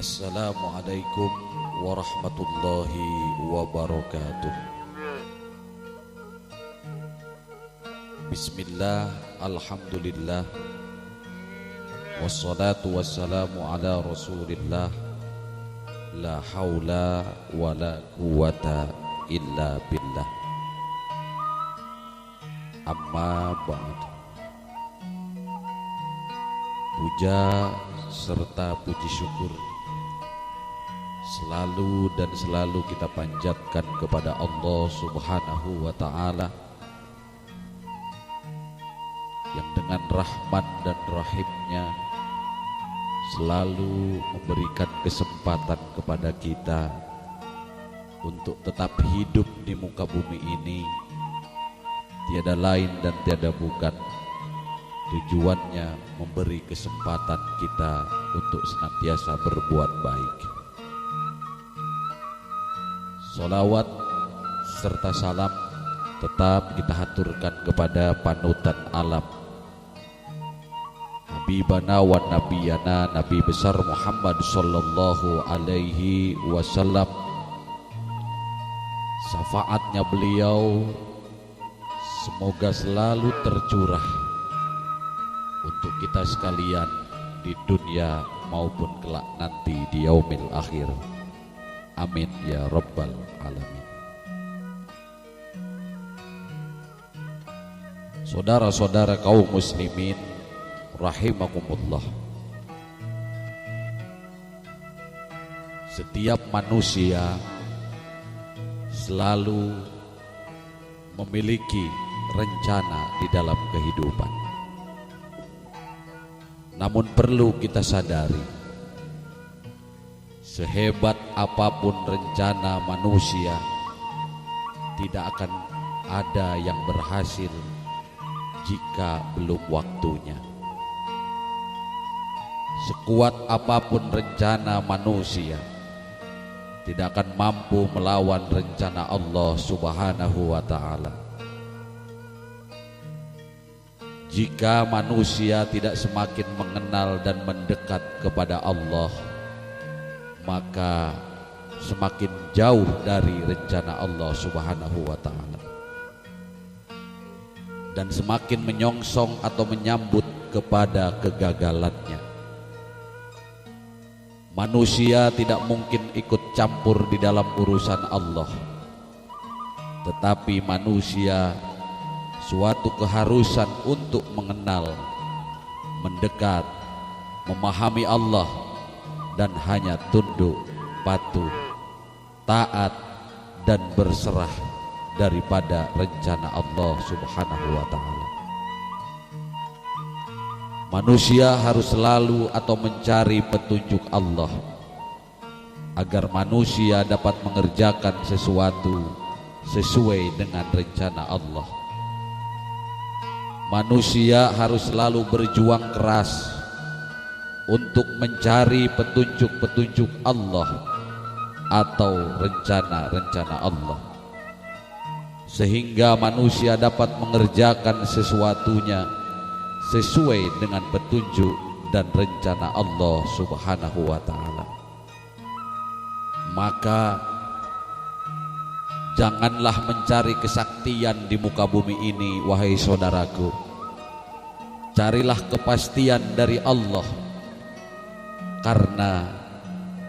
Assalamualaikum warahmatullahi wabarakatuh. Bismillah, alhamdulillah, wassalatu wassalamu ala rasulillah. La haula wa la quwata illa billah. Amma ba'd. Puja serta puji syukur selalu dan selalu kita panjatkan kepada Allah Subhanahu wa ta'ala yang dengan rahman dan rahimnya selalu memberikan kesempatan kepada kita untuk tetap hidup di muka bumi ini. Tiada lain dan tiada bukan, tujuannya memberi kesempatan kita untuk senantiasa berbuat baik. Sholawat serta salam tetap kita haturkan kepada panutan alam, Habibana wa Nabiyana, Nabi besar Muhammad sallallahu alaihi wasallam. Syafaatnya beliau semoga selalu tercurah untuk kita sekalian di dunia maupun kelak nanti di yaumil akhir. Amin ya rabbal alamin. Saudara-saudara kaum muslimin rahimakumullah, setiap manusia selalu memiliki rencana di dalam kehidupan. Namun perlu kita sadari, sehebat apapun rencana manusia, tidak akan ada yang berhasil jika belum waktunya. Sekuat apapun rencana manusia, tidak akan mampu melawan rencana Allah Subhanahu wa ta'ala. Jika manusia tidak semakin mengenal dan mendekat kepada Allah, maka semakin jauh dari rencana Allah Subhanahu wa ta'ala, dan semakin menyongsong atau menyambut kepada kegagalannya. Manusia tidak mungkin ikut campur di dalam urusan Allah, tetapi manusia suatu keharusan untuk mengenal, mendekat, memahami Allah, dan hanya tunduk, patuh, taat, dan berserah daripada rencana Allah Subhanahu wa ta'ala. Manusia harus selalu atau mencari petunjuk Allah agar manusia dapat mengerjakan sesuatu sesuai dengan rencana Allah. Manusia harus selalu berjuang keras untuk mencari petunjuk-petunjuk Allah atau rencana-rencana Allah, sehingga manusia dapat mengerjakan sesuatunya sesuai dengan petunjuk dan rencana Allah Subhanahu wa ta'ala. Maka janganlah mencari kesaktian di muka bumi ini, wahai saudaraku. Carilah kepastian dari Allah, karena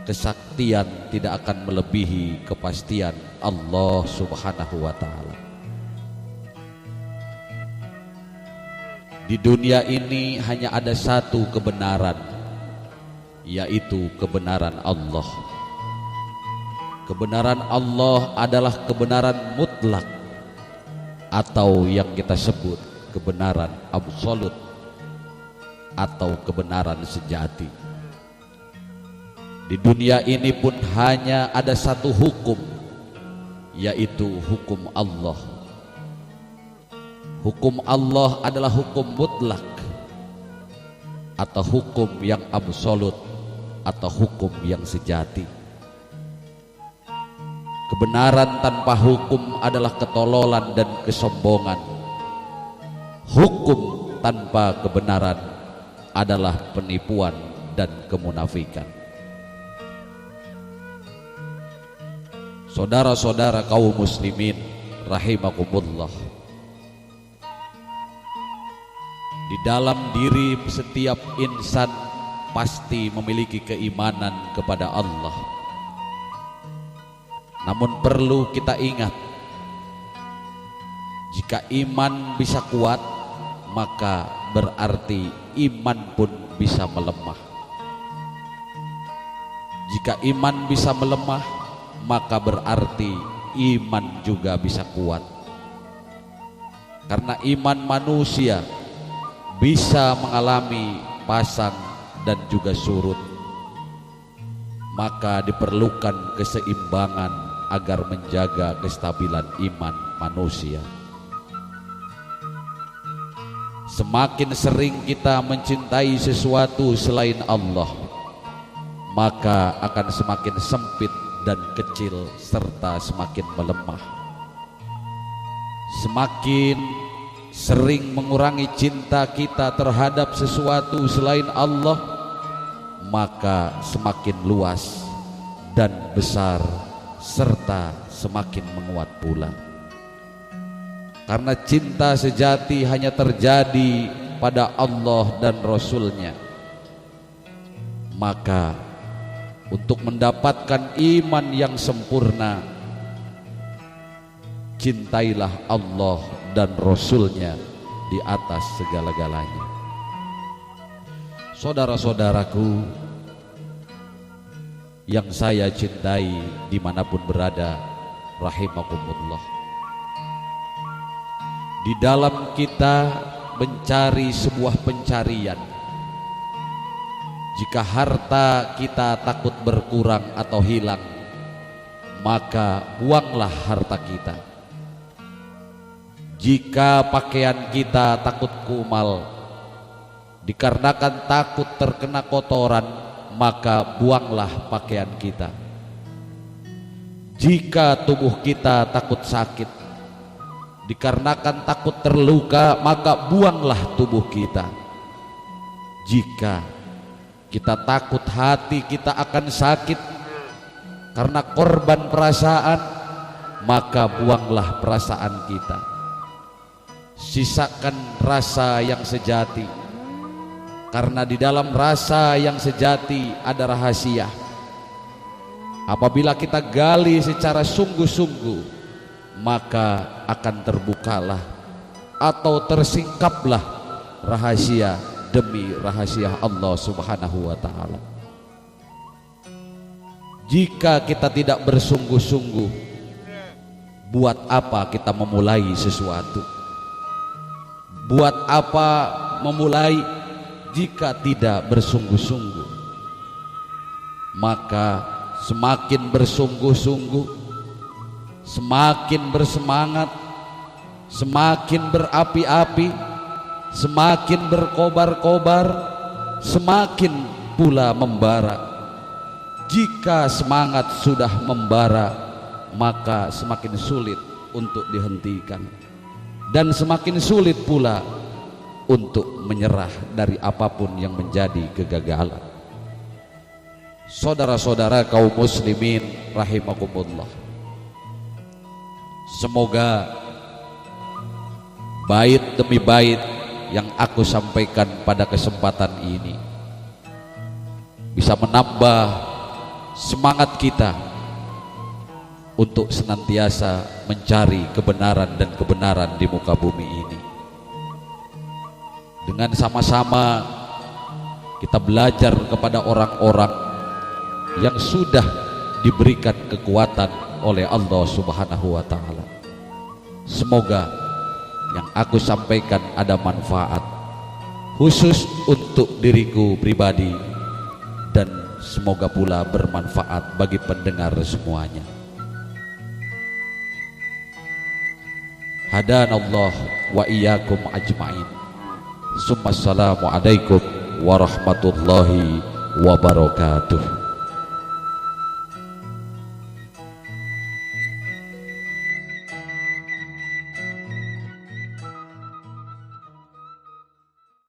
kesaktian tidak akan melebihi kepastian Allah Subhanahu wa ta'ala. Di dunia ini hanya ada satu kebenaran, yaitu kebenaran Allah. Kebenaran Allah adalah kebenaran mutlak, atau yang kita sebut kebenaran absolut atau kebenaran sejati. Di dunia ini pun hanya ada satu hukum, yaitu hukum Allah. Hukum Allah adalah hukum mutlak, atau hukum yang absolut, atau hukum yang sejati. Kebenaran tanpa hukum adalah ketololan dan kesombongan. Hukum tanpa kebenaran adalah penipuan dan kemunafikan. Saudara-saudara kaum muslimin rahimakumullah, di dalam diri setiap insan pasti memiliki keimanan kepada Allah. Namun perlu kita ingat, jika iman bisa kuat, maka berarti iman pun bisa melemah. Jika iman bisa melemah, maka berarti iman juga bisa kuat. Karena iman manusia bisa mengalami pasang dan juga surut, maka diperlukan keseimbangan agar menjaga kestabilan iman manusia. Semakin sering kita mencintai sesuatu selain Allah, maka akan semakin sempit dan kecil serta semakin melemah. Semakin sering mengurangi cinta kita terhadap sesuatu selain Allah, maka semakin luas dan besar serta semakin menguat pula. Karena cinta sejati hanya terjadi pada Allah dan Rasul-Nya, maka untuk mendapatkan iman yang sempurna, cintailah Allah dan Rasul-Nya di atas segala-galanya. Saudara-saudaraku yang saya cintai dimanapun berada, rahimakumullah, di dalam kita mencari sebuah pencarian, jika harta kita takut berkurang atau hilang, maka buanglah harta kita. Jika pakaian kita takut kumal, dikarenakan takut terkena kotoran, maka buanglah pakaian kita. Jika tubuh kita takut sakit, dikarenakan takut terluka, maka buanglah tubuh kita. Jika kita takut hati kita akan sakit karena korban perasaan, maka buanglah perasaan kita. Sisakan rasa yang sejati, karena di dalam rasa yang sejati ada rahasia. Apabila kita gali secara sungguh-sungguh, maka akan terbukalah atau tersingkaplah rahasia demi rahasia Allah Subhanahu wa ta'ala. Jika kita tidak bersungguh-sungguh, buat apa kita memulai sesuatu? Buat apa memulai jika tidak bersungguh-sungguh? Maka semakin bersungguh-sungguh, semakin bersemangat, semakin berapi-api, semakin berkobar-kobar, semakin pula membara. Jika semangat sudah membara, maka semakin sulit untuk dihentikan, dan semakin sulit pula untuk menyerah dari apapun yang menjadi kegagalan. Saudara-saudara kaum muslimin rahimakumullah, semoga bait demi bait yang aku sampaikan pada kesempatan ini bisa menambah semangat kita untuk senantiasa mencari kebenaran dan kebenaran di muka bumi ini. Dengan sama-sama kita belajar kepada orang-orang yang sudah diberikan kekuatan oleh Allah Subhanahu wa ta'ala. Semoga yang aku sampaikan ada manfaat khusus untuk diriku pribadi, dan semoga pula bermanfaat bagi pendengar semuanya. Hadanallah wa iyyakum ajma'in. Assalamualaikum warahmatullahi wabarakatuh.